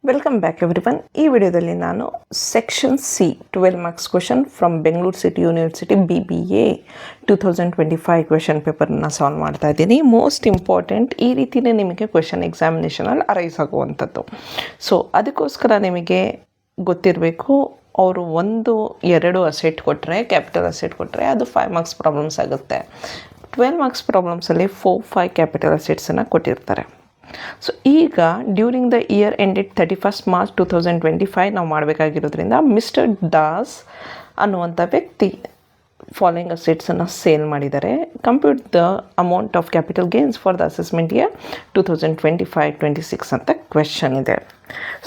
Welcome back everyone. ಈ ವಿಡಿಯೋದಲ್ಲಿ ನಾನು section C 12 marks question from Bengaluru city university BBA 2025 question ಪೇಪರ್ನ ಸಾಲ್ವ್ ಮಾಡ್ತಾ ಇದ್ದೀನಿ. ಮೋಸ್ಟ್ ಇಂಪಾರ್ಟೆಂಟ್, ಈ ರೀತಿಯೇ ನಿಮಗೆ ಕ್ವೆಶನ್ ಎಕ್ಸಾಮಿನೇಷನಲ್ಲಿ ಅರೈಸ್ ಆಗುವಂಥದ್ದು. ಸೊ ಅದಕ್ಕೋಸ್ಕರ ನಿಮಗೆ ಗೊತ್ತಿರಬೇಕು, ಅವರು 1-2 ಅಸೆಟ್ ಕೊಟ್ಟರೆ, ಕ್ಯಾಪಿಟಲ್ ಅಸೆಟ್ ಕೊಟ್ಟರೆ ಅದು 5 ಮಾರ್ಕ್ಸ್ ಪ್ರಾಬ್ಲಮ್ಸ್ ಆಗುತ್ತೆ. 12 ಮಾರ್ಕ್ಸ್ ಪ್ರಾಬ್ಲಮ್ಸಲ್ಲಿ 4-5 ಕ್ಯಾಪಿಟಲ್ ಅಸೆಟ್ಸನ್ನು ಕೊಟ್ಟಿರ್ತಾರೆ. ಸೊ ಈಗ during the year ended 31st March 2025 ನಾವು ಮಾಡಬೇಕಾಗಿರೋದ್ರಿಂದ ಮಿಸ್ಟರ್ ದಾಸ್ ಅನ್ನುವಂಥ ವ್ಯಕ್ತಿ ಫಾಲೋಯಿಂಗ್ ಅಸೆಟ್ಸನ್ನು ಸೇಲ್ ಮಾಡಿದ್ದಾರೆ. Compute the amount of capital gains for the assessment year 2025-26 ಅಂತ ಕ್ವೆಶನ್ ಇದೆ.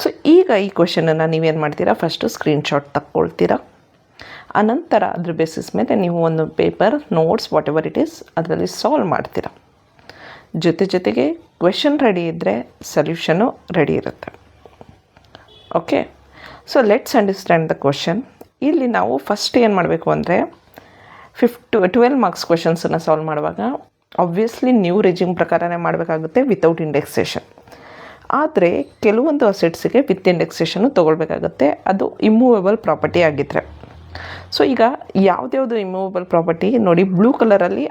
ಸೊ ಈಗ ಈ ಕ್ವೆಶನನ್ನು ನೀವೇನು ಮಾಡ್ತೀರಾ, ಫಸ್ಟು ಸ್ಕ್ರೀನ್ಶಾಟ್ ತಕ್ಕೊಳ್ತೀರಾ. ಆನಂತರ ಅದ್ರ ಬೇಸಿಸ್ ಮೇಲೆ ನೀವು ಒಂದು paper, notes, what ever it is ಅದರಲ್ಲಿ ಸಾಲ್ವ್ ಮಾಡ್ತೀರಾ. ಜೊತೆಗೆ ಕ್ವೆಶನ್ ರೆಡಿ ಇದ್ದರೆ ಸೊಲ್ಯೂಷನು ರೆಡಿ ಇರುತ್ತೆ. Okay, so let's understand the question. ಇಲ್ಲಿ ನಾವು ಫಸ್ಟ್ ಏನು ಮಾಡಬೇಕು ಅಂದರೆ 12 ಮಾರ್ಕ್ಸ್ ಕ್ವೆಶನ್ಸನ್ನು ಸಾಲ್ವ್ ಮಾಡುವಾಗ ಆಬ್ವಿಯಸ್ಲಿ ನ್ಯೂ ರೆಜಿಮ್ ಪ್ರಕಾರನೇ ಮಾಡಬೇಕಾಗುತ್ತೆ, ವಿತೌಟ್ ಇಂಡೆಕ್ಸೇಷನ್. ಆದರೆ ಕೆಲವೊಂದು ಅಸೆಟ್ಸಿಗೆ ವಿತ್ ಇಂಡೆಕ್ಸೇಷನ್ನು ತೊಗೊಳ್ಬೇಕಾಗುತ್ತೆ, ಅದು ಇಮ್ಮೂವೇಬಲ್ ಪ್ರಾಪರ್ಟಿ ಆಗಿದ್ದರೆ. ಸೊ ಈಗ ಯಾವುದ್ಯಾವುದು ಇಮ್ಮೂವೇಬಲ್ ಪ್ರಾಪರ್ಟಿ ನೋಡಿ, ಬ್ಲೂ ಕಲರಲ್ಲಿ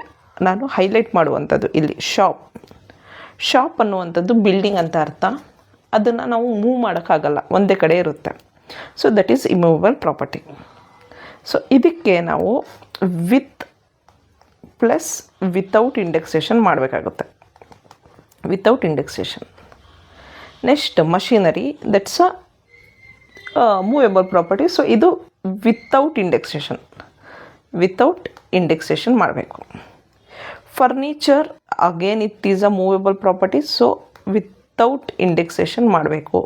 ನಾನು ಹೈಲೈಟ್ ಮಾಡುವಂಥದ್ದು ಇಲ್ಲಿ ಶಾಪ್ ಅನ್ನುವಂಥದ್ದು ಬಿಲ್ಡಿಂಗ್ ಅಂತ ಅರ್ಥ. ಅದನ್ನು ನಾವು ಮೂವ್ ಮಾಡೋಕ್ಕಾಗಲ್ಲ, ಒಂದೇ ಕಡೆ ಇರುತ್ತೆ. So that is immovable property. So ಇದಕ್ಕೆ ನಾವು ವಿತ್ ಪ್ಲಸ್ ವಿತೌಟ್ ಇಂಡೆಕ್ಸೇಷನ್ ಮಾಡಬೇಕಾಗುತ್ತೆ, without indexation. Next machinery, that's a movable property. So ಇದು ವಿತೌಟ್ ಇಂಡೆಕ್ಸೇಷನ್ ಮಾಡಬೇಕು. Furniture again it is a movable property, so without indexation ಮಾಡಬೇಕು.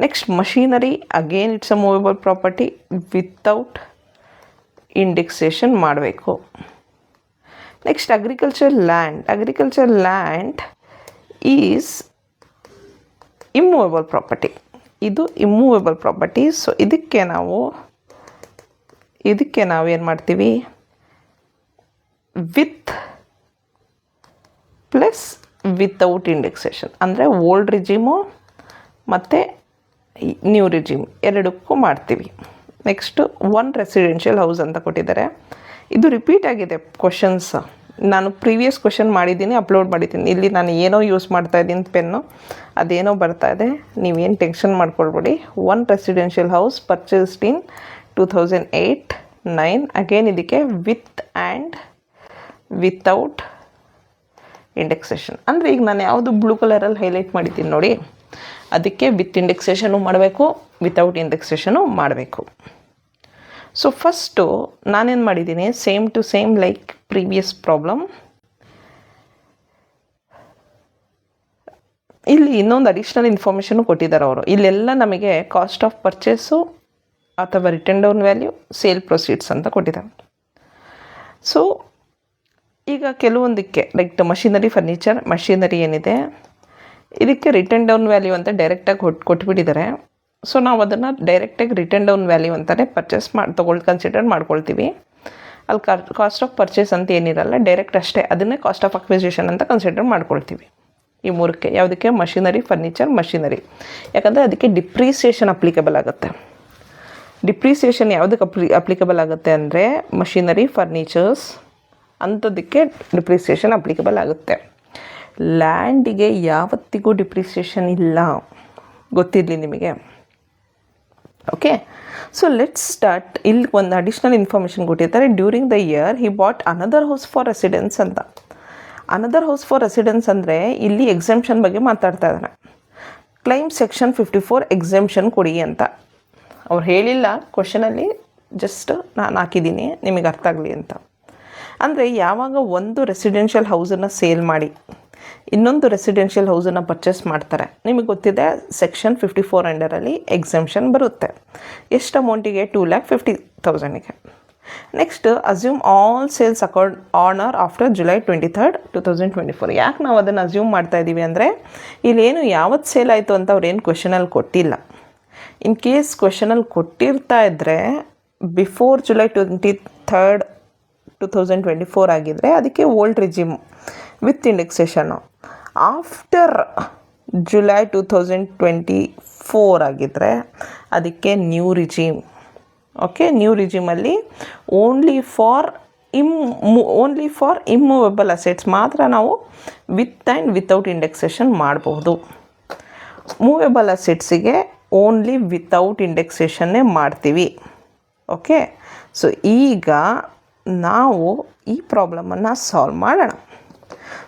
Next machinery, again it's a movable property, without indexation ಮಾಡಬೇಕು. Next agriculture land is immovable property, ಇದು immovable property. So ಇದಕ್ಕೆ ನಾವೇನು ಮಾಡ್ತೀವಿ, with plus without indexation, ಅಂದರೆ old ರಿಜಿಮು ಮತ್ತು new regime ಎರಡಕ್ಕೂ ಮಾಡ್ತೀವಿ. ನೆಕ್ಸ್ಟು 1 ರೆಸಿಡೆನ್ಷಿಯಲ್ ಹೌಸ್ ಅಂತ ಕೊಟ್ಟಿದ್ದಾರೆ. ಇದು ರಿಪೀಟ್ ಆಗಿದೆ ಕ್ವಶನ್ಸ್, ನಾನು ಪ್ರೀವಿಯಸ್ ಕ್ವಶನ್ ಮಾಡಿದ್ದೀನಿ, ಅಪ್ಲೋಡ್ ಮಾಡಿದ್ದೀನಿ. ಇಲ್ಲಿ ನಾನು ಏನೋ ಯೂಸ್ ಮಾಡ್ತಾಯಿದ್ದೀನಿ ಪೆನ್ನು, ಅದೇನೋ ಬರ್ತಾ ಇದೆ, ನೀವೇನು ಟೆನ್ಷನ್ ಮಾಡ್ಕೊಳ್ಬೇಡಿ. 1 ರೆಸಿಡೆನ್ಷಿಯಲ್ ಹೌಸ್ ಪರ್ಚೇಸ್ಡ್ ಇನ್ 2008-9. ಅಗೇನ್ ಇದಕ್ಕೆ ವಿತ್ ಆ್ಯಂಡ್ ವಿತೌಟ್ ಇಂಡೆಕ್ಸೇಷನ್. ಅಂದರೆ ಈಗ ನಾನು ಯಾವುದು ಬ್ಲೂ ಕಲರಲ್ಲಿ ಹೈಲೈಟ್ ಮಾಡಿದ್ದೀನಿ ನೋಡಿ, ಅದಕ್ಕೆ ವಿತ್ ಇಂಡೆಕ್ಸೇಷನು ಮಾಡಬೇಕು, ವಿತೌಟ್ ಇಂಡೆಕ್ಸೇಷನು ಮಾಡಬೇಕು. ಸೊ ಫಸ್ಟು ನಾನೇನು ಮಾಡಿದ್ದೀನಿ, same to same like previous problem. ಇಲ್ಲಿ ಇನ್ನೊಂದು ಅಡಿಷ್ನಲ್ ಇನ್ಫಾರ್ಮೇಷನು ಕೊಟ್ಟಿದ್ದಾರೆ ಅವರು. ಇಲ್ಲೆಲ್ಲ ನಮಗೆ ಕಾಸ್ಟ್ ಆಫ್ ಪರ್ಚೇಸು ಅಥವಾ written down value, sale proceeds ಅಂತ ಕೊಟ್ಟಿದ್ದಾರೆ. ಸೊ ಈಗ ಕೆಲವೊಂದಕ್ಕೆ ಲೈಕ್ ಮಷಿನರಿ, ಫರ್ನಿಚರ್, ಮಷಿನರಿ ಏನಿದೆ ಇದಕ್ಕೆ ರಿಟರ್ನ್ ಡೌನ್ ವ್ಯಾಲ್ಯೂ ಅಂತ ಡೈರೆಕ್ಟಾಗಿ ಕೊಟ್ಬಿಟ್ಟಿದ್ದಾರೆ. ಸೊ ನಾವು ಅದನ್ನು ಡೈರೆಕ್ಟಾಗಿ ರಿಟರ್ನ್ ಡೌನ್ ವ್ಯಾಲ್ಯೂ ಅಂತಲೇ ಪರ್ಚೇಸ್ ಕನ್ಸಿಡರ್ ಮಾಡ್ಕೊಳ್ತೀವಿ. ಅಲ್ಲಿ ಕಾಸ್ಟ್ ಆಫ್ ಪರ್ಚೇಸ್ ಅಂತ ಏನಿರಲ್ಲ, ಡೈರೆಕ್ಟ್ ಅಷ್ಟೇ, ಅದನ್ನೇ ಕಾಸ್ಟ್ ಆಫ್ ಅಕ್ವಿಸಿಷನ್ ಅಂತ ಕನ್ಸಿಡರ್ ಮಾಡ್ಕೊಳ್ತೀವಿ. ಈ ಮೂರಕ್ಕೆ ಯಾವುದಕ್ಕೆ, ಮಷಿನರಿ, ಫರ್ನಿಚರ್, ಮಷಿನರಿ. ಯಾಕಂದರೆ ಅದಕ್ಕೆ ಡಿಪ್ರಿಸಿಯೇಷನ್ ಅಪ್ಲಿಕಬಲ್ ಆಗುತ್ತೆ. ಡಿಪ್ರಿಸಿಯೇಷನ್ ಯಾವುದಕ್ಕೆ ಅಪ್ಲಿಕಬಲ್ ಆಗುತ್ತೆ ಅಂದರೆ ಮಷಿನರಿ, ಫರ್ನಿಚರ್ಸ್ ಅಂಥದ್ದಕ್ಕೆ ಡಿಪ್ರಿಸಿಯೇಷನ್ ಅಪ್ಲಿಕಬಲ್ ಆಗುತ್ತೆ. ಲ್ಯಾಂಡಿಗೆ ಯಾವತ್ತಿಗೂ ಡಿಪ್ರಿಸಿಯೇಷನ್ ಇಲ್ಲ, ಗೊತ್ತಿರಲಿ ನಿಮಗೆ. Okay, so let's start. ಇಲ್ಲಿ ಒಂದು ಅಡಿಷ್ನಲ್ ಇನ್ಫಾರ್ಮೇಷನ್ ಕೊಟ್ಟಿರ್ತಾರೆ. During the year he bought another house for residence ಅಂತ. ಅನದರ್ ಹೌಸ್ ಫಾರ್ ರೆಸಿಡೆನ್ಸ್ ಅಂದರೆ ಇಲ್ಲಿ ಎಕ್ಸೆಂಪ್ಷನ್ ಬಗ್ಗೆ ಮಾತಾಡ್ತಾ ಇದ್ದಾನೆ. ಕ್ಲೈಮ್ ಸೆಕ್ಷನ್ 54 ಎಕ್ಸೆಂಪ್ಷನ್ ಕೊಡಿ ಅಂತ ಅವ್ರು ಹೇಳಿಲ್ಲ ಕ್ವಶನಲ್ಲಿ, ಜಸ್ಟ್ ನಾನು ಹಾಕಿದ್ದೀನಿ ನಿಮಗೆ ಅರ್ಥ ಆಗಲಿ ಅಂತ. ಅಂದರೆ ಯಾವಾಗ ಒಂದು ರೆಸಿಡೆನ್ಷಿಯಲ್ ಹೌಸನ್ನು ಸೇಲ್ ಮಾಡಿ ಇನ್ನೊಂದು ರೆಸಿಡೆನ್ಷಿಯಲ್ ಹೌಸನ್ನು ಪರ್ಚೇಸ್ ಮಾಡ್ತಾರೆ, ನಿಮಗೆ ಗೊತ್ತಿದೆ ಸೆಕ್ಷನ್ 54 ಅಂಡರಲ್ಲಿ ಎಕ್ಸೆಂಪ್ಷನ್ ಬರುತ್ತೆ. ಎಷ್ಟು ಅಮೌಂಟಿಗೆ, 2,50,000ಗೆ. Next assume all sales account on or after July 23rd, 2024. ಯಾಕೆ ನಾವು ಅದನ್ನು ಅಸ್ಯೂಮ್ ಮಾಡ್ತಾ ಇದ್ದೀವಿ ಅಂದರೆ ಇಲ್ಲೇನು ಯಾವತ್ತು ಸೇಲ್ ಆಯಿತು ಅಂತ ಅವ್ರೇನು ಕ್ವೆಶನಲ್ಲಿ ಕೊಟ್ಟಿಲ್ಲ. ಇನ್ ಕೇಸ್ ಕ್ವೆಶನಲ್ಲಿ ಕೊಟ್ಟಿರ್ತಾ ಇದ್ದರೆ ಬಿಫೋರ್ July 23rd, 2024 ಆಗಿದ್ದರೆ ಅದಕ್ಕೆ ಓಲ್ಡ್ ರಿಜಿಮ್ ವಿತ್ ಇಂಡೆಕ್ಸೇಷನ್ನು. ಆಫ್ಟರ್ ಜುಲೈ 2024 ಆಗಿದ್ದರೆ ಅದಕ್ಕೆ ನ್ಯೂ ರಿಜಿಮ್. ಓಕೆ, ನ್ಯೂ ರಿಜಿಮಲ್ಲಿ ಓನ್ಲಿ ಫಾರ್ ಇಮ್ಮೂವೇಬಲ್ ಅಸೆಟ್ಸ್ ಮಾತ್ರ ನಾವು ವಿತ್ ಆ್ಯಂಡ್ ವಿತೌಟ್ ಇಂಡೆಕ್ಸೇಷನ್ ಮಾಡಬಹುದು. ಮೂವೇಬಲ್ ಅಸೆಟ್ಸಿಗೆ ಓನ್ಲಿ ವಿತೌಟ್ ಇಂಡೆಕ್ಸೇಷನ್ನೇ ಮಾಡ್ತೀವಿ. ಓಕೆ, ಸೊ ಈಗ ನಾವು ಈ ಪ್ರಾಬ್ಲಮನ್ನು ಸಾಲ್ವ್ ಮಾಡೋಣ.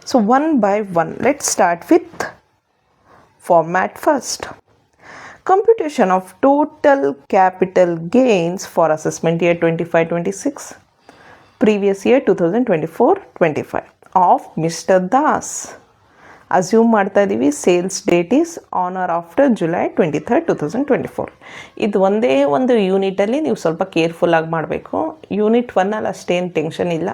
So one by one let's start with format first. Computation of total capital gains for assessment year 25-26, previous year 2024-25 of Mr. Das. Assume ಮಾಡ್ತಾ ಇದ್ದೀವಿ sales date is on or after July 23rd, 2024. ಇದು ಒಂದೇ ಒಂದು ಯೂನಿಟಲ್ಲಿ ನೀವು ಸ್ವಲ್ಪ ಕೇರ್ಫುಲ್ಲಾಗಿ ಮಾಡಬೇಕು. Unit 1ಅಲ್ಲಿ ಅಷ್ಟೇನು tension ಇಲ್ಲ.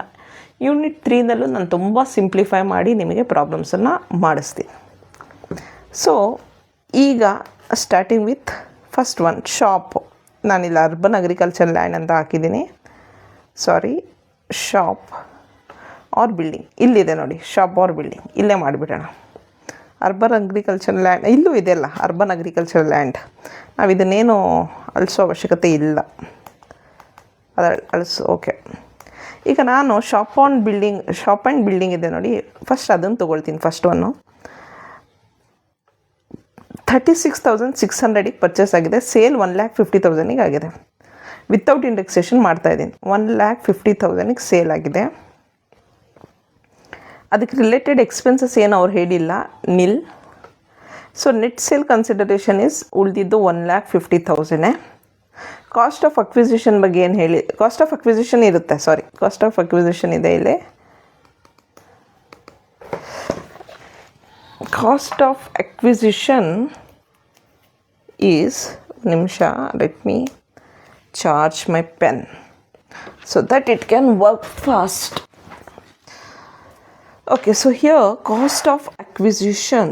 ಯೂನಿಟ್ 3ನಲ್ಲೂ ನಾನು ತುಂಬ ಸಿಂಪ್ಲಿಫೈ ಮಾಡಿ ನಿಮಗೆ ಪ್ರಾಬ್ಲಮ್ಸನ್ನು ಮಾಡಿಸ್ತೀನಿ. ಸೊ ಈಗ starting with first one shop. ನಾನಿಲ್ಲಿ ಅರ್ಬನ್ ಅಗ್ರಿಕಲ್ಚರ್ ಲ್ಯಾಂಡ್ ಅಂತ ಹಾಕಿದ್ದೀನಿ. ಶಾಪ್ ಆರ್ ಬಿಲ್ಡಿಂಗ್ ಇಲ್ಲಿದೆ ನೋಡಿ, ಶಾಪ್ ಆರ್ ಬಿಲ್ಡಿಂಗ್ ಇಲ್ಲೇ ಮಾಡಿಬಿಡೋಣ. ಅರ್ಬನ್ ಅಗ್ರಿಕಲ್ಚರ್ ಲ್ಯಾಂಡ್ ಇಲ್ಲೂ ಇದೆಯಲ್ಲ, ಅರ್ಬನ್ ಅಗ್ರಿಕಲ್ಚರ್ ಲ್ಯಾಂಡ್. ನಾವು ಇದನ್ನೇನು ಅಳಿಸೋ ಅವಶ್ಯಕತೆ ಇಲ್ಲ, ಓಕೆ. ಈಗ ನಾನು ಶಾಪ್ ಆ್ಯಂಡ್ ಬಿಲ್ಡಿಂಗ್ ಇದೆ ನೋಡಿ, ಫಸ್ಟ್ ಅದನ್ನು ತೊಗೊಳ್ತೀನಿ. ಫಸ್ಟ್ ಒನ್ನು 36,600ಗೆ ಪರ್ಚೇಸ್ ಆಗಿದೆ. ಸೇಲ್ 1,50,000ಗೆ ಆಗಿದೆ. ವಿತೌಟ್ ಇಂಡೆಕ್ಸೇಷನ್ ಮಾಡ್ತಾಯಿದ್ದೀನಿ. 1,50,000ಗೆ ಸೇಲ್ ಆಗಿದೆ. ಅದಕ್ಕೆ ರಿಲೇಟೆಡ್ ಎಕ್ಸ್ಪೆನ್ಸಸ್ ಏನು ಅವ್ರು ಹೇಳಿಲ್ಲ, nil. So net sale consideration is ಉಳಿದಿದ್ದು 1,50,000. ಕಾಸ್ಟ್ ಆಫ್ ಅಕ್ವಿಸಿಷನ್ ಬಗ್ಗೆ ಏನು ಹೇಳಿ, ಕಾಸ್ಟ್ ಆಫ್ ಅಕ್ವಿಸಿಷನ್ ಇರುತ್ತೆ, ಕಾಸ್ಟ್ ಆಫ್ ಅಕ್ವಿಸಿಷನ್ ಇದೆ ಇಲ್ಲಿ. ಕಾಸ್ಟ್ ಆಫ್ ಅಕ್ವಿಸಿಷನ್ ಈಸ್, ನಿಮಿಷ, let me charge my pen so that it can work fast. Okay, so here cost of acquisition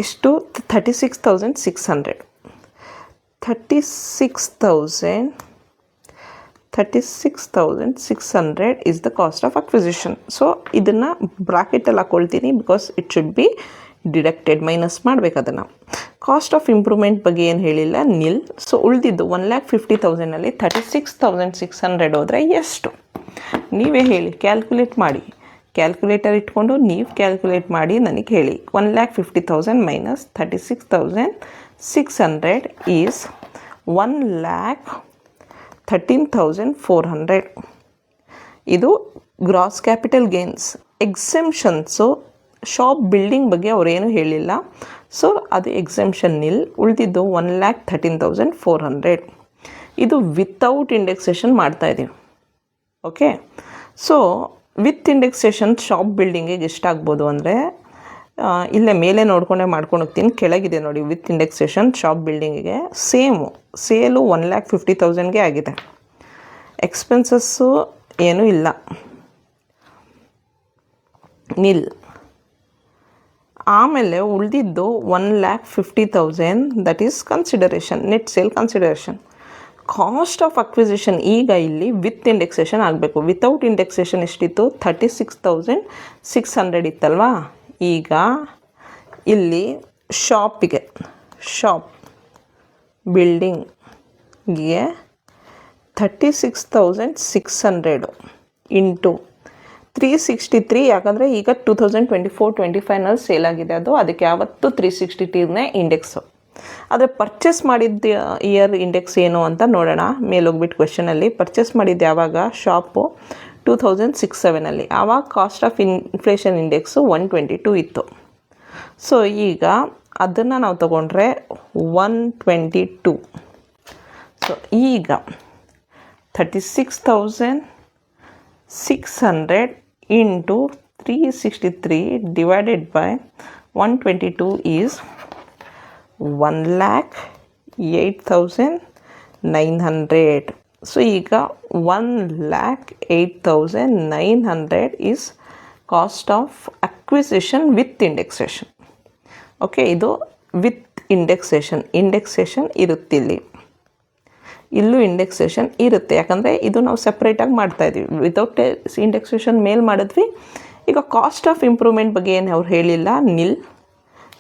is to 36,600. 36,600 is the cost of acquisition. So ಇದನ್ನು ಬ್ರಾಕೆಟಲ್ಲಿ ಹಾಕೊಳ್ತೀನಿ because it should be deducted, minus ಮಾಡಬೇಕು ಅದನ್ನು. Cost of improvement ಬಗ್ಗೆ ಏನು ಹೇಳಿಲ್ಲ, nil. So ಉಳಿದಿದ್ದು 1,50,000ಅಲ್ಲಿ 36,600 ಹೋದರೆ ಎಷ್ಟು? ನೀವೇ ಹೇಳಿ, ಕ್ಯಾಲ್ಕುಲೇಟ್ ಮಾಡಿ. ಕ್ಯಾಲ್ಕುಲೇಟರ್ ಇಟ್ಕೊಂಡು ನೀವು ಕ್ಯಾಲ್ಕುಲೇಟ್ ಮಾಡಿ ನನಗೆ ಹೇಳಿ. 1,50,000 ಮೈನಸ್ 36,600 ಈಸ್ 1,13,400. ಇದು gross capital gains. Exemptions shop building ಬಗ್ಗೆ ಅವರೇನು ಹೇಳಿಲ್ಲ, ಸೊ ಅದು ಎಕ್ಸೆಂಪ್ಷನ್ ನಿಲ್. ಉಳಿದಿದ್ದು 1,13,400. ಇದು ವಿತೌಟ್ ಇಂಡೆಕ್ಸೇಷನ್ ಮಾಡ್ತಾಯಿದ್ದೀವಿ. Okay, so with indexation shop ಬಿಲ್ಡಿಂಗಿಗೆ ಎಷ್ಟಾಗ್ಬೋದು ಅಂದರೆ, ಇಲ್ಲೇ ಮೇಲೆ ನೋಡ್ಕೊಂಡೆ ಮಾಡ್ಕೊಂಡು ಹೋಗ್ತೀನಿ. ಕೆಳಗಿದೆ ನೋಡಿ, ವಿತ್ ಇಂಡೆಕ್ಸೇಷನ್ ಶಾಪ್ ಬಿಲ್ಡಿಂಗಿಗೆ ಸೇಮು ಸೇಲು 1,50,000ಗೆ ಆಗಿದೆ. ಎಕ್ಸ್ಪೆನ್ಸಸ್ಸು ಏನೂ ಇಲ್ಲ, ನಿಲ್. ಆಮೇಲೆ ಉಳಿದಿದ್ದು 1,50,000 that is consideration, net sale consideration. Cost of acquisition ಈಗ ಇಲ್ಲಿ ವಿತ್ ಇಂಡೆಕ್ಸೇಷನ್ ಆಗಬೇಕು. ವಿತೌಟ್ ಇಂಡೆಕ್ಸೇಷನ್ ಎಷ್ಟಿತ್ತು? 36,600 ಇತ್ತಲ್ವಾ. ಈಗ ಇಲ್ಲಿ ಶಾಪಿಗೆ, ಶಾಪ್ ಬಿಲ್ಡಿಂಗ್ಗೆ 36,600 ಇಂಟು 363. ಯಾಕಂದರೆ ಈಗ 2024-25ನಲ್ಲಿ ಸೇಲ್ ಆಗಿದೆ ಅದು, ಅದಕ್ಕೆ ಯಾವತ್ತು 363ನೇ ಇಂಡೆಕ್ಸು. ಆದರೆ ಪರ್ಚೇಸ್ ಮಾಡಿದ್ದ ಇಯರ್ ಇಂಡೆಕ್ಸ್ ಏನು ಅಂತ ನೋಡೋಣ. ಮೇಲೋಗ್ಬಿಟ್ಟು ಕ್ವೆಶನಲ್ಲಿ ಪರ್ಚೇಸ್ ಮಾಡಿದ್ದು ಯಾವಾಗ? ಶಾಪು 2006-07ನಲ್ಲಿ. ಆವಾಗ ಕಾಸ್ಟ್ ಆಫ್ ಇನ್ಫ್ಲೇಷನ್ ಇಂಡೆಕ್ಸು 122 ಇತ್ತು. ಸೊ ಈಗ ಅದನ್ನು ನಾವು ತಗೊಂಡ್ರೆ 122. ಸೊ ಈಗ 36,600 into 363 divided by 122 is 1,08,900. So ಈಗ 1,08,900 is cost of acquisition with indexation. Okay, ಇದು ವಿತ್ ಇಂಡೆಕ್ಸೇಷನ್ ಇರುತ್ತಿಲ್ಲಿ. ಇಲ್ಲೂ ಇಂಡೆಕ್ಸೇಷನ್ ಇರುತ್ತೆ, ಯಾಕಂದರೆ ಇದು ನಾವು ಸಪ್ರೇಟಾಗಿ ಮಾಡ್ತಾಯಿದ್ವಿ. ವಿತೌಟ್ ಇಂಡೆಕ್ಸೇಷನ್ ಮೇಲ್ ಮಾಡಿದ್ವಿ. ಈಗ ಕಾಸ್ಟ್ ಆಫ್ ಇಂಪ್ರೂವ್ಮೆಂಟ್ ಬಗ್ಗೆ ಏನು ಅವ್ರು ಹೇಳಿಲ್ಲ, ನಿಲ್.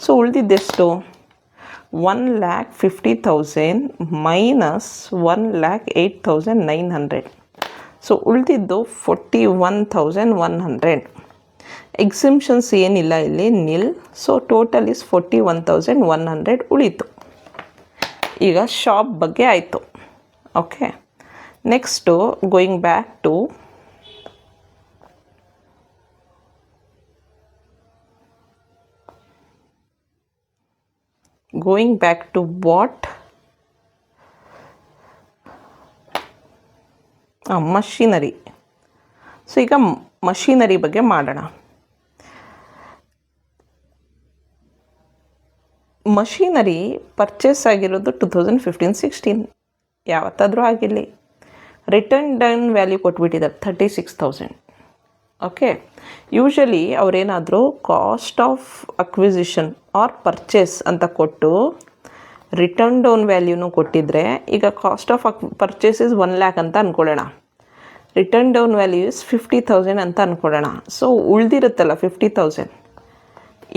ಸೊ ಉಳಿದಿದ್ದೆಷ್ಟು 1,50,000 ಮೈನಸ್ 1,08,900. ಸೊ ಉಳಿದಿದ್ದು 41,100. ಎಕ್ಸಿಮ್ಷನ್ಸ್ ಏನಿಲ್ಲ ಇಲ್ಲಿ, ನಿಲ್. ಸೊ ಟೋಟಲ್ ಇಸ್ 41,100 ಉಳೀತು. ಈಗ ಶಾಪ್ ಬಗ್ಗೆ ಆಯಿತು. Okay, next going back to what? Machinery. So ಈಗ ಮಷಿನರಿ ಬಗ್ಗೆ ಮಾಡೋಣ. ಮಷಿನರಿ ಪರ್ಚೇಸ್ ಆಗಿರೋದು 2015-16, ಯಾವತ್ತಾದರೂ ಆಗಿರಲಿ. ರಿಟರ್ನ್ ಡೌನ್ ವ್ಯಾಲ್ಯೂ ಕೊಟ್ಬಿಟ್ಟಿದ್ದಾರೆ 36,000. ಓಕೆ, ಯೂಶಲಿ ಅವರೇನಾದರೂ cost of acquisition or purchase ಅಂತ ಕೊಟ್ಟು ರಿಟರ್ನ್ ಡೌನ್ ವ್ಯಾಲ್ಯೂನು ಕೊಟ್ಟಿದ್ರೆ, ಈಗ cost of purchase is 1 lakh ಅಂತ ಅಂದ್ಕೊಳ್ಳೋಣ, ರಿಟರ್ನ್ ಡೌನ್ ವ್ಯಾಲ್ಯೂ ಇಸ್ 50,000 ಅಂತ ಅಂದ್ಕೊಳ್ಳೋಣ. ಸೊ ಉಳಿದಿರುತ್ತಲ್ಲ 50,000,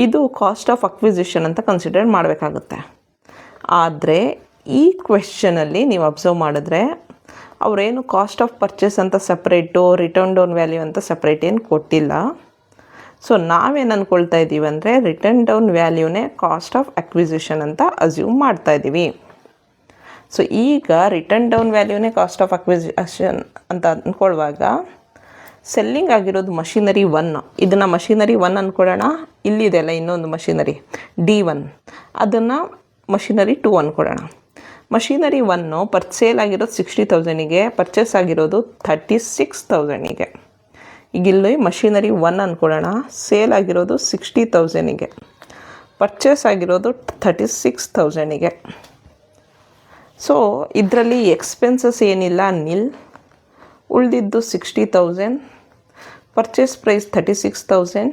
ಇದು ಕಾಸ್ಟ್ ಆಫ್ ಅಕ್ವಿಸಿಷನ್ ಅಂತ ಕನ್ಸಿಡರ್ ಮಾಡಬೇಕಾಗುತ್ತೆ. ಆದರೆ ಈ ಕ್ವೆಶ್ಚನಲ್ಲಿ ನೀವು ಅಬ್ಸರ್ವ್ ಮಾಡಿದ್ರೆ ಅವರೇನು ಕಾಸ್ಟ್ ಆಫ್ ಪರ್ಚೇಸ್ ಅಂತ ಸಪ್ರೇಟು, ರಿಟರ್ನ್ ಡೌನ್ ವ್ಯಾಲ್ಯೂ ಅಂತ ಸಪ್ರೇಟ್ ಏನು ಕೊಟ್ಟಿಲ್ಲ. ಸೊ ನಾವೇನು ಅಂದ್ಕೊಳ್ತಾ ಇದ್ದೀವಿ ಅಂದರೆ ರಿಟರ್ನ್ ಡೌನ್ ವ್ಯಾಲ್ಯೂನೇ ಕಾಸ್ಟ್ ಆಫ್ ಅಕ್ವಿಸಿಷನ್ ಅಂತ ಅಸ್ಯೂಮ್ ಮಾಡ್ತಾ ಇದ್ದೀವಿ. ಸೊ ಈಗ ರಿಟರ್ನ್ ಡೌನ್ ವ್ಯಾಲ್ಯೂನೇ ಕಾಸ್ಟ್ ಆಫ್ ಅಕ್ವಿಸಿಷನ್ ಅಂತ ಅಂದ್ಕೊಳ್ಳುವಾಗ ಸೆಲ್ಲಿಂಗ್ ಆಗಿರೋದು ಮಷಿನರಿ 1, ಇದನ್ನು ಮಷಿನರಿ 1 ಅಂದ್ಕೊಳ್ಳೋಣ. ಇಲ್ಲಿದೆಲ್ಲ ಇನ್ನೊಂದು ಮಷಿನರಿ D1, ಅದನ್ನು ಮಷಿನರಿ 2 ಅಂದ್ಕೊಳ್ಳೋಣ. ಮಷಿನರಿ 1 ಸೇಲ್ ಆಗಿರೋದು 60,000ಗೆ, ಪರ್ಚೇಸ್ ಆಗಿರೋದು 36,000ಗೆ. ಈಗ ಇಲ್ಲಿ ಮಷಿನರಿ 1 ಅಂದ್ಕೊಳ್ಳೋಣ, ಸೇಲ್ ಆಗಿರೋದು 60,000ಗೆ, ಪರ್ಚೇಸ್ ಆಗಿರೋದು 36,000ಗೆ. ಸೊ ಇದರಲ್ಲಿ ಎಕ್ಸ್ಪೆನ್ಸಸ್ ಏನಿಲ್ಲ, ನಿಲ್. ಉಳಿದಿದ್ದು 60,000, purchase price 36,000,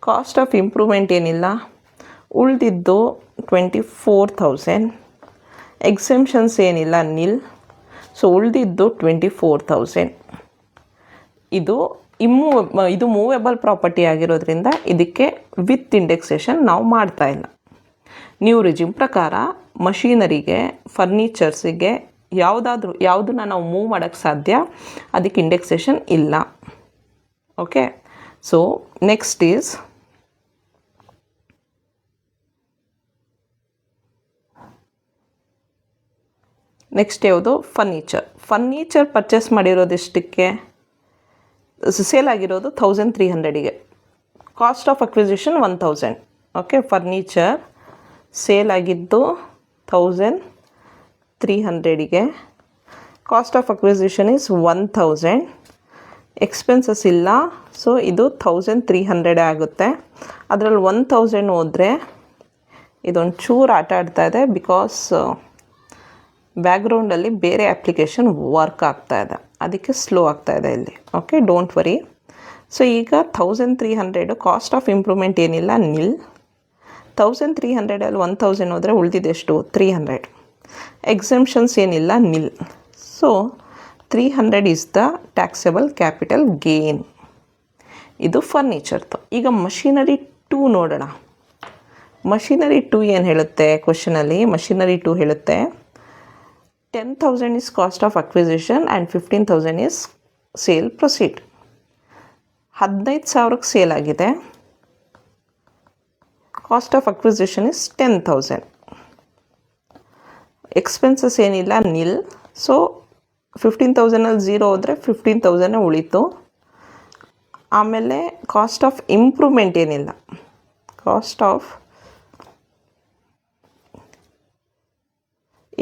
cost of improvement ಏನಿಲ್ಲ, ಉಳಿದಿದ್ದು 24,000, ಎಕ್ಸೆಂಪ್ಷನ್ಸ್ ಏನಿಲ್ಲ, ನಿಲ್. ಸೊ ಉಳಿದಿದ್ದು 24,000. ಇದು ಮೂವೇಬಲ್ ಪ್ರಾಪರ್ಟಿ ಆಗಿರೋದ್ರಿಂದ ಇದಕ್ಕೆ ವಿತ್ ಇಂಡೆಕ್ಸೇಷನ್ ನಾವು ಮಾಡ್ತಾ ಇಲ್ಲ. ನ್ಯೂ ರಿಜಿಮ್ ಪ್ರಕಾರ ಮಷೀನರಿಗೆ, ಫರ್ನಿಚರ್ಸಿಗೆ ಯಾವುದನ್ನ ನಾವು ಮೂವ್ ಮಾಡೋಕ್ಕೆ ಸಾಧ್ಯ, ಅದಕ್ಕೆ ಇಂಡೆಕ್ಸೇಷನ್ ಇಲ್ಲ. ಓಕೆ, ಸೊ ನೆಕ್ಸ್ಟ್ ಈಸ್ ಯಾವುದು? ಫರ್ನಿಚರ್ ಪರ್ಚೇಸ್ ಮಾಡಿರೋದು ಎಷ್ಟಕ್ಕೆ? ಸೇಲ್ ಆಗಿರೋದು 1,300ಗೆ, cost of acquisition 1,000. Okay, furniture sale ಆಗಿದ್ದು 1,300ಗೆ, cost of acquisition is 1,000, expenses ಇಲ್ಲ. ಸೊ ಇದು 1,300 ಆಗುತ್ತೆ. ಅದರಲ್ಲಿ 1,000 ಹೋದರೆ ಇದೊಂದು ಚೂರು ಆಟ ಆಡ್ತಾ ಇದೆ, ಬಿಕಾಸ್ ಬ್ಯಾಕ್ಗ್ರೌಂಡಲ್ಲಿ ಬೇರೆ ಅಪ್ಲಿಕೇಶನ್ ವರ್ಕ್ ಆಗ್ತಾ ಇದೆ, ಅದಕ್ಕೆ ಸ್ಲೋ ಆಗ್ತಾ ಇದೆ ಇಲ್ಲಿ. Okay, don't worry. ಸೊ ಈಗ 1,300 ಕಾಸ್ಟ್ ಆಫ್ ಇಂಪ್ರೂವ್ಮೆಂಟ್ ಏನಿಲ್ಲ, ನಿಲ್. 1,300ಅಲ್ಲಿ 1,000 ಹೋದರೆ ಉಳಿದಿದ್ದೆಷ್ಟು? 300. ಎಕ್ಸೆಂಪ್ಷನ್ಸ್ ಏನಿಲ್ಲ, nil. So 300 is the taxable capital gain. ಇದು ಫರ್ನಿಚರ್ದು. ಈಗ ಮಷಿನರಿ 2 ನೋಡೋಣ. ಮಷಿನರಿ 2 ಏನು ಹೇಳುತ್ತೆ ಕ್ವಶನಲ್ಲಿ? ಮಷಿನರಿ 2 ಹೇಳುತ್ತೆ 10,000 is cost of acquisition and 15,000 is sale proceed. 15,000ಕ್ಕೆ sale ಆಗಿದೆ, cost of acquisition is 10,000. Expenses ಏನಿಲ್ಲ, ನಿಲ್. ಸೊ 15,000ಅಲ್ಲಿ 0 ಹೋದರೆ 15,000 ಉಳೀತು. ಆಮೇಲೆ ಕಾಸ್ಟ್ ಆಫ್ ಇಂಪ್ರೂವ್ಮೆಂಟ್ ಏನಿಲ್ಲ, ಕಾಸ್ಟ್ ಆಫ್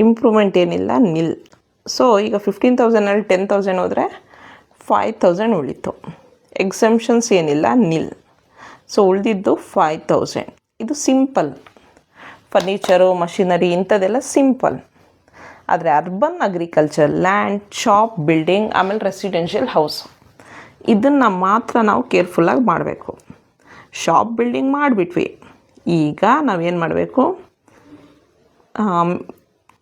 ಇಂಪ್ರೂವ್ಮೆಂಟ್ ಏನಿಲ್ಲ, ನಿಲ್. ಸೊ ಈಗ 15,000ಅಲ್ಲಿ 10,000 ಹೋದರೆ 5,000 ಉಳೀತು. ಎಕ್ಸೆಂಪ್ಷನ್ಸ್ ಏನಿಲ್ಲ, ನಿಲ್. ಸೊ ಉಳಿದಿದ್ದು 5,000. ಇದು ಸಿಂಪಲ್. ಫರ್ನಿಚರು, ಮಷಿನರಿ ಇಂಥದ್ದೆಲ್ಲ ಸಿಂಪಲ್. ಆದರೆ urban agriculture, land, shop, building, ಆಮೇಲೆ ರೆಸಿಡೆನ್ಷಿಯಲ್ ಹೌಸ್, ಇದನ್ನು ಮಾತ್ರ ನಾವು ಕೇರ್ಫುಲ್ಲಾಗಿ ಮಾಡಬೇಕು. ಶಾಪ್ ಬಿಲ್ಡಿಂಗ್ ಮಾಡಿಬಿಟ್ವಿ. ಈಗ ನಾವೇನು ಮಾಡಬೇಕು?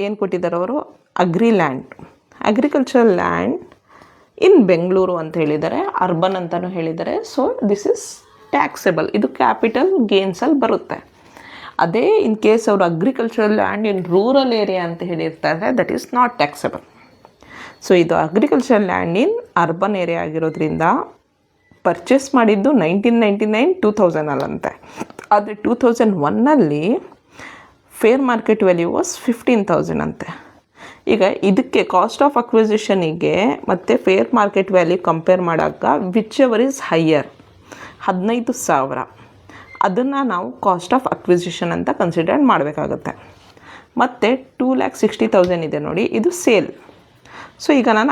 ಏನು ಕೊಟ್ಟಿದ್ದಾರೆ ಅವರು? ಅಗ್ರಿಕಲ್ಚರಲ್ ಲ್ಯಾಂಡ್ ಇನ್ ಬೆಂಗಳೂರು ಅಂತ ಹೇಳಿದ್ದಾರೆ, ಅರ್ಬನ್ ಅಂತಲೂ ಹೇಳಿದ್ದಾರೆ. So this is taxable. ಇದು ಕ್ಯಾಪಿಟಲ್ ಗೇನ್ಸಲ್ಲಿ ಬರುತ್ತೆ. ಅದೇ ಇನ್ ಕೇಸ್ ಅವರು agricultural land in rural area ಅಂತ ಹೇಳಿರ್ತಾರೆ, that is not taxable. So ಇದು agricultural land in urban area ಆಗಿರೋದ್ರಿಂದ ಪರ್ಚೇಸ್ ಮಾಡಿದ್ದು 1999 2000 ಆದರೆ 2001 ಫೇರ್ ಮಾರ್ಕೆಟ್ ವ್ಯಾಲ್ಯೂ ವಾಸ್ 15,000 ಅಂತೆ. ಈಗ ಇದಕ್ಕೆ ಕಾಸ್ಟ್ ಆಫ್ ಅಕ್ವಿಸಿಷನಿಗೆ ಮತ್ತು ಫೇರ್ ಮಾರ್ಕೆಟ್ ವ್ಯಾಲ್ಯೂ ಕಂಪೇರ್ ಮಾಡಾಗ ವಿಚ್ ಎವರ್ ಈಸ್ ಹೈಯರ್ 15,000 ಅದನ್ನು ನಾವು ಕಾಸ್ಟ್ ಆಫ್ ಅಕ್ವಿಸಿಷನ್ ಅಂತ ಕನ್ಸಿಡರ್ ಮಾಡಬೇಕಾಗುತ್ತೆ. ಮತ್ತು 2,60,000 ಇದೆ ನೋಡಿ, ಇದು ಸೇಲ್. ಸೊ ಈಗ ನಾನು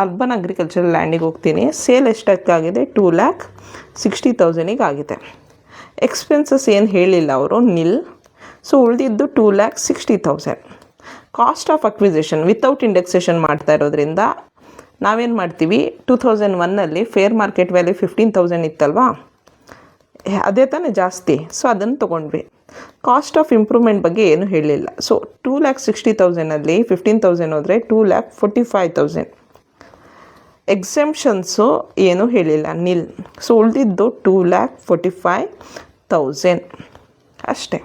ಅರ್ಬನ್ ಅಗ್ರಿಕಲ್ಚರ್ ಲ್ಯಾಂಡಿಗೆ ಹೋಗ್ತೀನಿ. ಸೇಲ್ ಎಷ್ಟಕ್ಕಾಗಿದೆ? 2,60,000 ಆಗಿದೆ. ಎಕ್ಸ್ಪೆನ್ಸಸ್ ಏನು ಹೇಳಿಲ್ಲ ಅವರು, ನಿಲ್. ಸೊ ಉಳಿದಿದ್ದು 2,60,000. Cost of acquisition without indexation ಮಾಡ್ತಾ ಇರೋದ್ರಿಂದ ನಾವೇನು ಮಾಡ್ತೀವಿ, 2001 ಫೇರ್ ಮಾರ್ಕೆಟ್ ವ್ಯಾಲ್ಯೂ 15,000 ಇತ್ತಲ್ವಾ, ಅದೇ ತಾನೇ ಜಾಸ್ತಿ. ಸೊ ಅದನ್ನು ತೊಗೊಂಡ್ವಿ. ಕಾಸ್ಟ್ ಆಫ್ ಇಂಪ್ರೂವ್ಮೆಂಟ್ ಬಗ್ಗೆ ಏನು ಹೇಳಿಲ್ಲ. ಸೊ 2,60,000 15,000 ಹೋದರೆ 2,45,000. ಎಕ್ಸೆಂಪ್ಷನ್ಸು ಏನು ಹೇಳಿಲ್ಲ, ನಿಲ್. ಸೊ ಉಳಿದಿದ್ದು 2,45,000 ಅಷ್ಟೇ.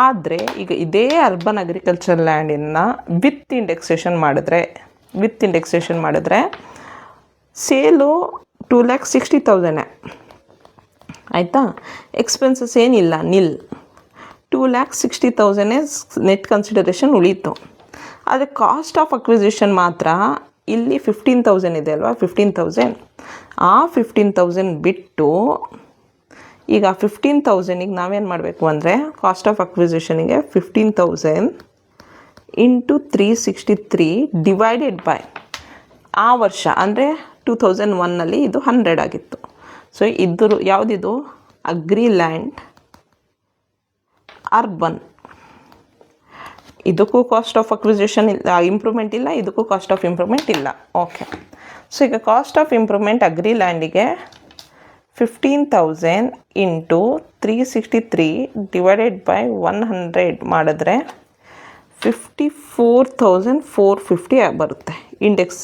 ಆದರೆ ಈಗ ಇದೇ ಅರ್ಬನ್ ಅಗ್ರಿಕಲ್ಚರ್ ಲ್ಯಾಂಡನ್ನು ವಿತ್ ಇಂಡೆಕ್ಸೇಷನ್ ಮಾಡಿದ್ರೆ ಸೇಲು 2,60,000 ಆಯಿತಾ. ಎಕ್ಸ್ಪೆನ್ಸಸ್ ಏನಿಲ್ಲ, ನಿಲ್. 2,60,000 ನೆಟ್ ಕನ್ಸಿಡರೇಷನ್ ಉಳೀತು. ಆದರೆ ಕಾಸ್ಟ್ ಆಫ್ ಅಕ್ವಿಸಿಷನ್ ಮಾತ್ರ ಇಲ್ಲಿ 15,000 ಇದೆ ಅಲ್ವಾ, 15,000. ಆ 15,000 ಬಿಟ್ಟು ಈಗ 15,000ಗೆ ನಾವೇನು ಮಾಡಬೇಕು ಅಂದರೆ ಕಾಸ್ಟ್ ಆಫ್ ಅಕ್ವಿಸಿಷನಿಗೆ 15,000 ಇಂಟು 363 ಡಿವೈಡೆಡ್ ಬೈ ಆ ವರ್ಷ ಅಂದರೆ 2001 ಇದು 100 ಆಗಿತ್ತು. ಸೊ ಇದ್ರ ಯಾವುದಿದು ಅಗ್ರಿ ಲ್ಯಾಂಡ್ ಅರ್ಬನ್, ಇದಕ್ಕೂ ಕಾಸ್ಟ್ ಆಫ್ ಅಕ್ವಿಸಿಷನ್ ಇಲ್ಲ, ಇಂಪ್ರೂವ್ಮೆಂಟ್ ಇಲ್ಲ, ಇದಕ್ಕೂ ಕಾಸ್ಟ್ ಆಫ್ ಇಂಪ್ರೂವ್ಮೆಂಟ್ ಇಲ್ಲ. ಓಕೆ. ಸೊ ಈಗ ಕಾಸ್ಟ್ ಆಫ್ ಇಂಪ್ರೂವ್ಮೆಂಟ್ ಅಗ್ರಿ ಲ್ಯಾಂಡಿಗೆ 15,000 ಇಂಟು 363 ಡಿವೈಡೆಡ್ ಬೈ 100 ಮಾಡಿದ್ರೆ 54,450 ಬರುತ್ತೆ ಇಂಡೆಕ್ಸ್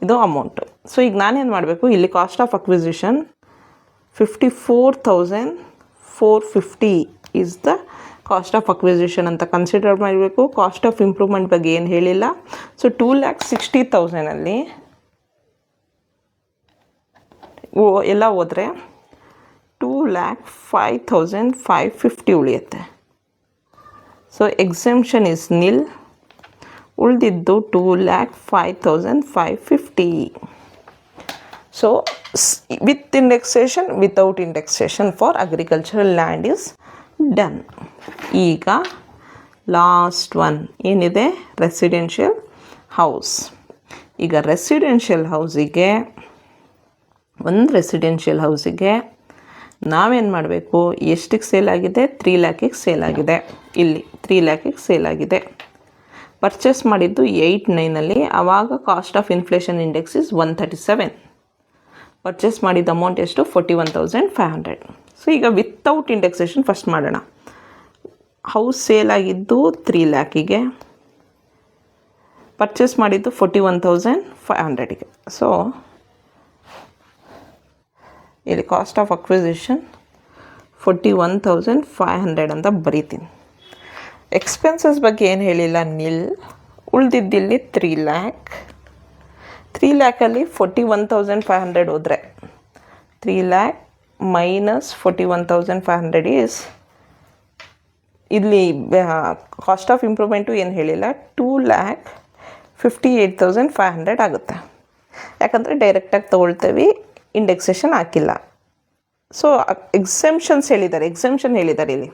ಇದು ಅಮೌಂಟು. ಸೊ ಈಗ ನಾನೇನು ಮಾಡಬೇಕು, ಇಲ್ಲಿ cost of acquisition 54,450 is the cost of acquisition ಅಂತ ಕನ್ಸಿಡರ್ ಮಾಡಬೇಕು. ಕಾಸ್ಟ್ ಆಫ್ ಇಂಪ್ರೂವ್ಮೆಂಟ್ ಬಗ್ಗೆ ಏನು ಹೇಳಿಲ್ಲ. ಸೊ 2,60,000 ಎಲ್ಲ ಹೋದರೆ 2,05,550 ಉಳಿಯುತ್ತೆ. ಸೊ ಎಕ್ಸೆಂಪ್ಷನ್ ಇಸ್ ನಿಲ್. ಉಳಿದಿದ್ದು 2,05,550. So with indexation without indexation for agricultural land is done. ಈಗ ಲಾಸ್ಟ್ ಒನ್ ಏನಿದೆ, ರೆಸಿಡೆನ್ಷಿಯಲ್ ಹೌಸ್. ಈಗ ರೆಸಿಡೆನ್ಷಿಯಲ್ ಹೌಸಿಗೆ ನಾವೇನು ಮಾಡಬೇಕು, ಎಷ್ಟಕ್ಕೆ ಸೇಲ್ ಆಗಿದೆ? 3 lakhಗೆ ಸೇಲ್ ಆಗಿದೆ. ಇಲ್ಲಿ 3 lakhಗೆ ಸೇಲ್ ಆಗಿದೆ. ಪರ್ಚೇಸ್ ಮಾಡಿದ್ದು 89 ಆವಾಗ cost of inflation index is 137. Purchase ಮಾಡಿದ ಅಮೌಂಟ್ ಎಷ್ಟು? 41,500. ಸೊ ಈಗ ವಿತೌಟ್ ಇಂಡೆಕ್ಸೇಷನ್ ಫಸ್ಟ್ ಮಾಡೋಣ. ಹೌಸ್ ಸೇಲ್ ಆಗಿದ್ದು 3 lakhಗೆ, ಪರ್ಚೇಸ್ ಮಾಡಿದ್ದು 41,500ಗೆ. ಸೊ ಇಲ್ಲಿ ಕಾಸ್ಟ್ ಆಫ್ ಅಕ್ವಿಸಿಷನ್ 41,500 ಅಂತ ಬರೀತೀನಿ. ಎಕ್ಸ್ಪೆನ್ಸಸ್ ಬಗ್ಗೆ ಏನು ಹೇಳಿಲ್ಲ, ನಿಲ್. ಉಳಿದಿದ್ದಿಲ್ಲಿ 3 lakh. 3 lakhಲ್ಲಿ 41,500 ಹೋದರೆ 3 lakh ಮೈನಸ್ 41,500 ಈಸ್, ಇಲ್ಲಿ ಕಾಸ್ಟ್ ಆಫ್ ಇಂಪ್ರೂವ್ಮೆಂಟು ಏನು ಹೇಳಿಲ್ಲ, 2,58,500 ಆಗುತ್ತೆ. ಯಾಕಂದರೆ ಡೈರೆಕ್ಟಾಗಿ ತೊಗೊಳ್ತೇವೆ, ಇಂಡೆಕ್ಸೇಷನ್ ಹಾಕಿಲ್ಲ. ಸೊ ಎಕ್ಸೆಂಪ್ಷನ್ಸ್ ಹೇಳಿದ್ದಾರೆ, ಇಲ್ಲಿ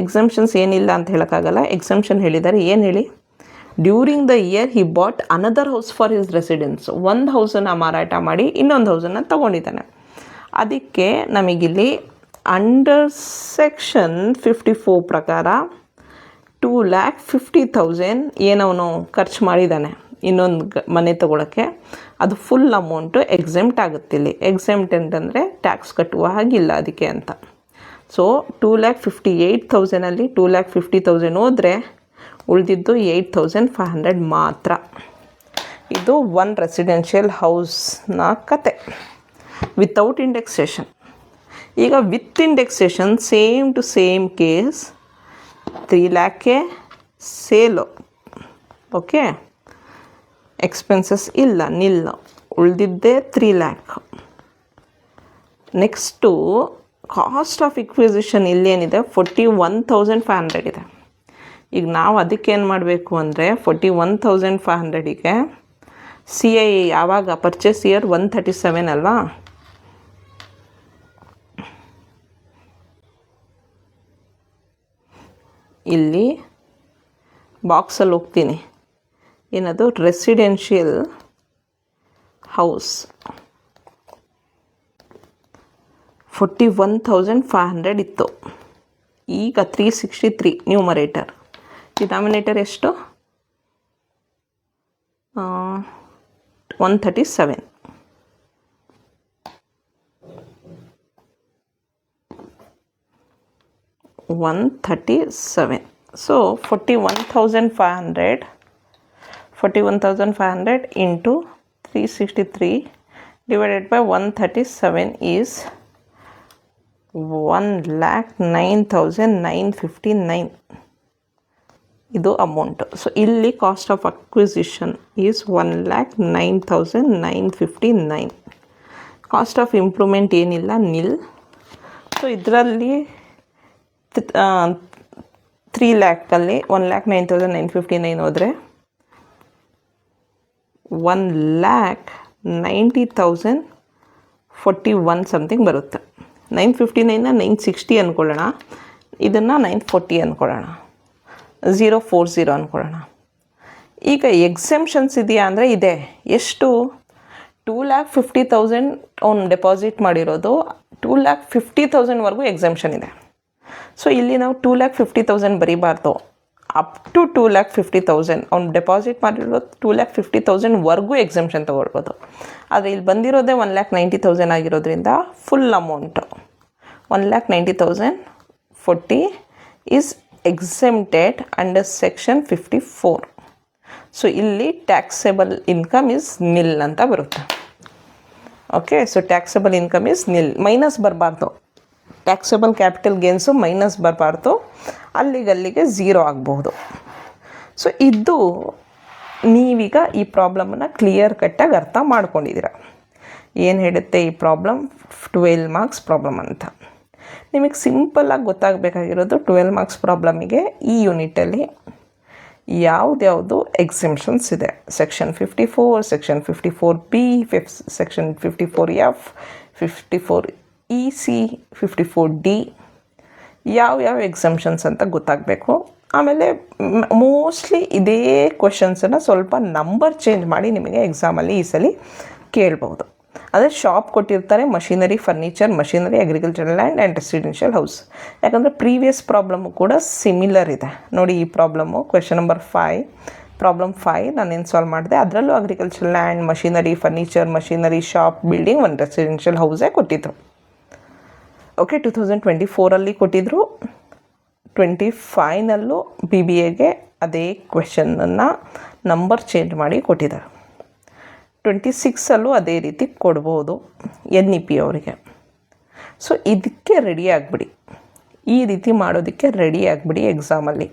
ಎಕ್ಸೆಂಪ್ಷನ್ಸ್ ಏನಿಲ್ಲ ಅಂತ ಹೇಳೋಕ್ಕಾಗಲ್ಲ. ಎಕ್ಸೆಂಪ್ಷನ್ ಹೇಳಿದ್ದಾರೆ, ಏನು ಹೇಳಿ, during the year he bought another house for his residence. ಒಂದು ಹೌಸನ್ನು ಮಾರಾಟ ಮಾಡಿ ಇನ್ನೊಂದು ಹೌಸನ್ನು ತೊಗೊಂಡಿದ್ದಾನೆ. ಅದಕ್ಕೆ ನಮಗಿಲ್ಲಿ ಅಂಡರ್ ಸೆಕ್ಷನ್ 54 ಪ್ರಕಾರ 2,50,000 ಏನವನು ಖರ್ಚು ಮಾಡಿದ್ದಾನೆ ಇನ್ನೊಂದು ಮನೆ ತೊಗೊಳಕ್ಕೆ, ಅದು ಫುಲ್ ಅಮೌಂಟು ಎಕ್ಸೆಂಪ್ಟ್ ಆಗುತ್ತೆ. ಇಲ್ಲಿ ಎಕ್ಸೆಂಪ್ಟ್ ಅಂತಂದರೆ ಟ್ಯಾಕ್ಸ್ ಕಟ್ಟುವ ಹಾಗಿಲ್ಲ ಅದಕ್ಕೆ ಅಂತ. ಸೊ 2,58,000 2,50,000 ಹೋದರೆ ಉಳಿದಿದ್ದು 8,500 ಮಾತ್ರ. ಇದು ಒನ್ ರೆಸಿಡೆನ್ಷಿಯಲ್ ಹೌಸ್ನ ಕತೆ ವಿತೌಟ್ ಇಂಡೆಕ್ಸೇಷನ್. ಈಗ with indexation same to same case 3 lakhಗೆ ಸೇಲು. ಓಕೆ, ಎಕ್ಸ್ಪೆನ್ಸಸ್ ಇಲ್ಲ, ನಿಲ್ಲ, ಉಳಿದಿದ್ದೇ 3 lakh. Next cost of acquisition ಇಲ್ಲೇನಿದೆ 41,500 ಇದೆ. ಈಗ ನಾವು ಅದಕ್ಕೇನು ಮಾಡಬೇಕು ಅಂದರೆ 41,500ಗೆ ಸಿ ಐ ಯಾವಾಗ ಪರ್ಚೇಸ್ ಇಯರ್ 137 ಅಲ್ವಾ, ಇಲ್ಲಿ ಬಾಕ್ಸಲ್ಲಿ ಹೋಗ್ತೀನಿ, ಏನದು ರೆಸಿಡೆನ್ಷಿಯಲ್ ಹೌಸ್ 41,500 ಇತ್ತು. ಈಗ 363 ನ್ಯೂಮರೇಟರ್, ಡಿನಾಮಿನೇಟರ್ ಎಷ್ಟು 137. So 41,500 into 363 divided by 137 is 1,09,959. ಇದು ಅಮೌಂಟು. ಸೊ ಇಲ್ಲಿ cost of acquisition is 1,09,959. Cost of improvement ಏನಿಲ್ಲ, ನಿಲ್. ಸೊ ಇದರಲ್ಲಿ 3 lakhಲ್ಲಿ 1,09,959 ಹೋದರೆ 1,90,041 ಸಮಥಿಂಗ್ ಬರುತ್ತೆ. 959ನ 960 ಅಂದ್ಕೊಳ್ಳೋಣ, ಇದನ್ನು 940 ಅಂದ್ಕೊಳ್ಳೋಣ, 040 ಅಂದ್ಕೊಳ್ಳೋಣ. ಈಗ ಎಕ್ಸೆಂಪ್ಷನ್ಸ್ ಇದೆಯಾ ಅಂದರೆ ಇದೆ. ಎಷ್ಟು? 2,50,000 ಅವ್ನು ಡೆಪಾಸಿಟ್ ಮಾಡಿರೋದು, 2,50,000ವರೆಗೂ ಎಕ್ಸೆಂಪ್ಷನ್ ಇದೆ. ಸೊ ಇಲ್ಲಿ ನಾವು 2,50,000 ಬರೀಬಾರ್ದು, ಅಪ್ ಟು 2,50,000 ಅವ್ನು ಡೆಪಾಸಿಟ್ ಮಾಡಿರೋದು 2,50,000ವರೆಗೂ ಎಕ್ಸೆಂಪ್ಷನ್ ತೊಗೊಳ್ಬೋದು. ಆದರೆ ಇಲ್ಲಿ ಬಂದಿರೋದೇ 1,90,000 ಆಗಿರೋದ್ರಿಂದ full amount 1,90,040 is exempted under section 54. So ಇಲ್ಲಿ ಟ್ಯಾಕ್ಸೇಬಲ್ ಇನ್ಕಮ್ ಈಸ್ ನಿಲ್ ಅಂತ ಬರುತ್ತೆ. Okay, so taxable income is nil, minus ಬರಬಾರ್ದು. ಟ್ಯಾಕ್ಸೇಬಲ್ ಕ್ಯಾಪಿಟಲ್ ಗೇನ್ಸು ಮೈನಸ್ ಬರಬಾರ್ದು, ಅಲ್ಲಿಗೆ 0 ಆಗಬಹುದು. ಸೊ ಇದು ನೀವೀಗ ಈ ಪ್ರಾಬ್ಲಮನ್ನು ಕ್ಲಿಯರ್ ಕಟ್ಟಾಗಿ ಅರ್ಥ ಮಾಡ್ಕೊಂಡಿದ್ದೀರ. ಏನು ಹೇಳುತ್ತೆ ಈ ಪ್ರಾಬ್ಲಮ್? 12 ಮಾರ್ಕ್ಸ್ ಪ್ರಾಬ್ಲಮ್ ಅಂತ. ನಿಮಗೆ ಸಿಂಪಲ್ಲಾಗಿ ಗೊತ್ತಾಗಬೇಕಾಗಿರೋದು 12 ಮಾರ್ಕ್ಸ್ ಪ್ರಾಬ್ಲಮಿಗೆ ಈ ಯೂನಿಟಲ್ಲಿ ಯಾವುದ್ಯಾವುದು ಎಕ್ಸೆಂಪ್ಷನ್ಸ್ ಇದೆ. Section 54, section 54B, section 54F, 54EC, 54D ಯಾವ ಎಕ್ಸೆಂಪ್ಷನ್ಸ್ ಅಂತ ಗೊತ್ತಾಗಬೇಕು. ಆಮೇಲೆ ಮೋಸ್ಟ್ಲಿ ಇದೇ ಕ್ವೆಶನ್ಸನ್ನು ಸ್ವಲ್ಪ ನಂಬರ್ ಚೇಂಜ್ ಮಾಡಿ ನಿಮಗೆ ಎಕ್ಸಾಮಲ್ಲಿ ಈ ಸಲ ಕೇಳ್ಬೋದು. ಅದೇ ಶಾಪ್ ಕೊಟ್ಟಿರ್ತಾರೆ, machinery, furniture, machinery, agricultural land and residential house. ಯಾಕಂದರೆ ಪ್ರೀವಿಯಸ್ ಪ್ರಾಬ್ಲಮ್ಮು ಕೂಡ ಸಿಮಿಲರ್ ಇದೆ ನೋಡಿ. ಈ ಪ್ರಾಬ್ಲಮ್ಮು ಕ್ವೆಶನ್ ನಂಬರ್ 5, ಪ್ರಾಬ್ಲಮ್ 5 ನಾನೇನು ಸಾಲ್ವ್ ಮಾಡಿದೆ, ಅದರಲ್ಲೂ agricultural land, machinery, furniture, machinery, shop, building, ಒಂದು ರೆಸಿಡೆನ್ಷಿಯಲ್ ಹೌಸೇ ಕೊಟ್ಟಿದ್ರು. ಓಕೆ, 2024ಅಲ್ಲಿ ಕೊಟ್ಟಿದ್ದರು. 25ನಲ್ಲೂ BBAಗೆ ಅದೇ ಕ್ವೆಶನನ್ನು ನಂಬರ್ ಚೇಂಜ್ ಮಾಡಿ ಕೊಟ್ಟಿದ್ದಾರೆ. 26ಅಲ್ಲೂ ಅದೇ ರೀತಿ ಕೊಡ್ಬೋದು NEP ಅವರಿಗೆ. ಸೊ ಇದಕ್ಕೆ ರೆಡಿ ಆಗಿಬಿಡಿ, ಈ ರೀತಿ ಮಾಡೋದಕ್ಕೆ ರೆಡಿ ಆಗಿಬಿಡಿ ಎಕ್ಸಾಮಲ್ಲಿ.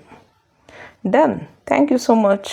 Done. Thank you so much.